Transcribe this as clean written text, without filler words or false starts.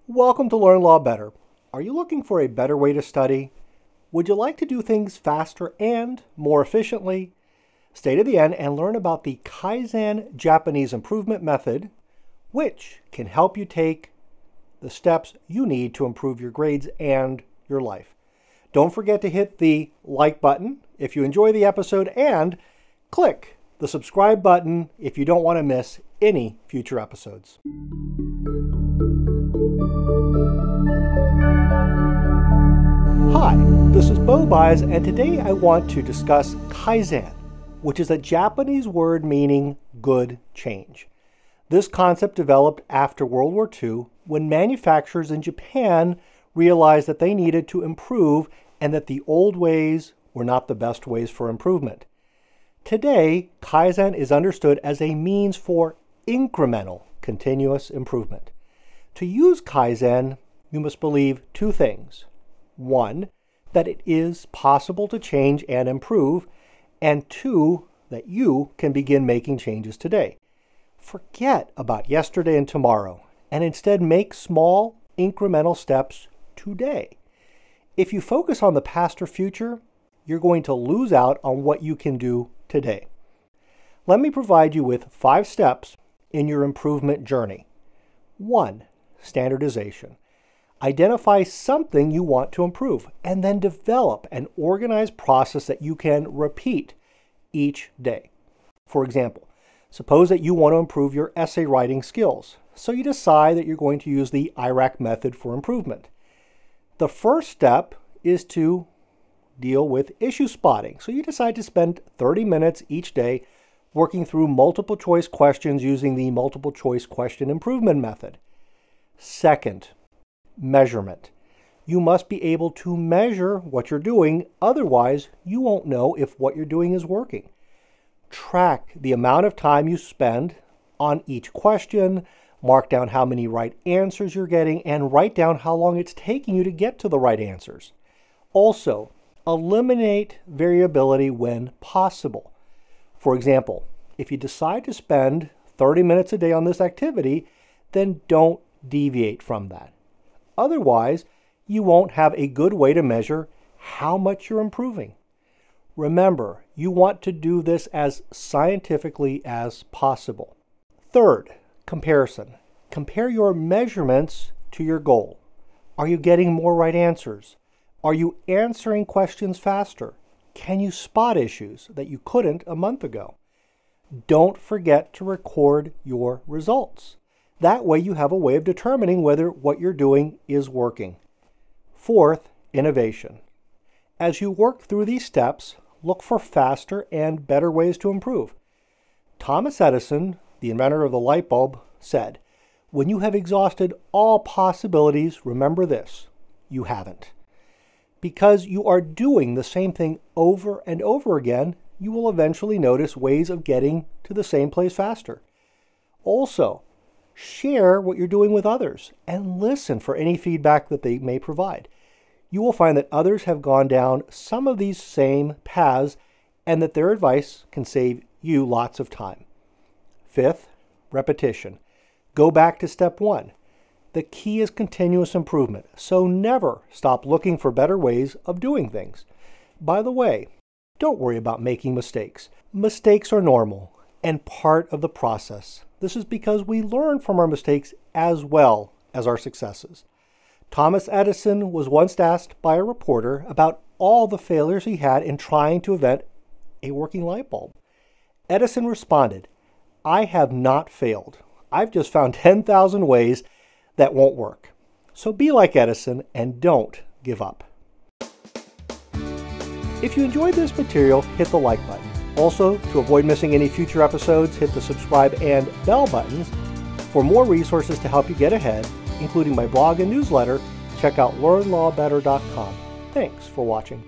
Welcome to Learn Law Better. Are you looking for a better way to study? Would you like to do things faster and more efficiently? Stay to the end and learn about the Kaizen Japanese improvement method, which can help you take the steps you need to improve your grades and your life. Don't forget to hit the like button if you enjoy the episode and click the subscribe button if you don't want to miss any future episodes. Hi, this is Bo Buys, and today I want to discuss Kaizen, which is a Japanese word meaning good change. This concept developed after World War II when manufacturers in Japan realized that they needed to improve and that the old ways were not the best ways for improvement. Today, Kaizen is understood as a means for incremental continuous improvement. To use Kaizen, you must believe two things. One, that it is possible to change and improve, and two, that you can begin making changes today. Forget about yesterday and tomorrow, and instead make small, incremental steps today. If you focus on the past or future, you're going to lose out on what you can do today. Let me provide you with 5 steps in your improvement journey. 1. Standardization. Identify something you want to improve, and then develop an organized process that you can repeat each day. For example, suppose that you want to improve your essay writing skills, so you decide that you're going to use the IRAC method for improvement. The first step is to deal with issue spotting, so you decide to spend 30 minutes each day working through multiple choice questions using the multiple choice question improvement method. Second, measurement. You must be able to measure what you're doing, otherwise you won't know if what you're doing is working. Track the amount of time you spend on each question, mark down how many right answers you're getting, and write down how long it's taking you to get to the right answers. Also, eliminate variability when possible. For example, if you decide to spend 30 minutes a day on this activity, then don't deviate from that. Otherwise, you won't have a good way to measure how much you're improving. Remember, you want to do this as scientifically as possible. Third, comparison. Compare your measurements to your goal. Are you getting more right answers? Are you answering questions faster? Can you spot issues that you couldn't a month ago? Don't forget to record your results. That way you have a way of determining whether what you're doing is working. Fourth, innovation. As you work through these steps, look for faster and better ways to improve. Thomas Edison, the inventor of the light bulb, said, "When you have exhausted all possibilities, remember this: you haven't." Because you are doing the same thing over and over again, you will eventually notice ways of getting to the same place faster. Also, share what you're doing with others and listen for any feedback that they may provide. You will find that others have gone down some of these same paths and that their advice can save you lots of time. Fifth, repetition. Go back to step 1. The key is continuous improvement, so never stop looking for better ways of doing things. By the way, don't worry about making mistakes. Mistakes are normal and part of the process. This is because we learn from our mistakes as well as our successes. Thomas Edison was once asked by a reporter about all the failures he had in trying to invent a working light bulb. Edison responded, "I have not failed. I've just found 10,000 ways that won't work." So be like Edison and don't give up. If you enjoyed this material, hit the like button. Also, to avoid missing any future episodes, hit the subscribe and bell buttons. For more resources to help you get ahead, including my blog and newsletter, check out learnlawbetter.com. Thanks for watching.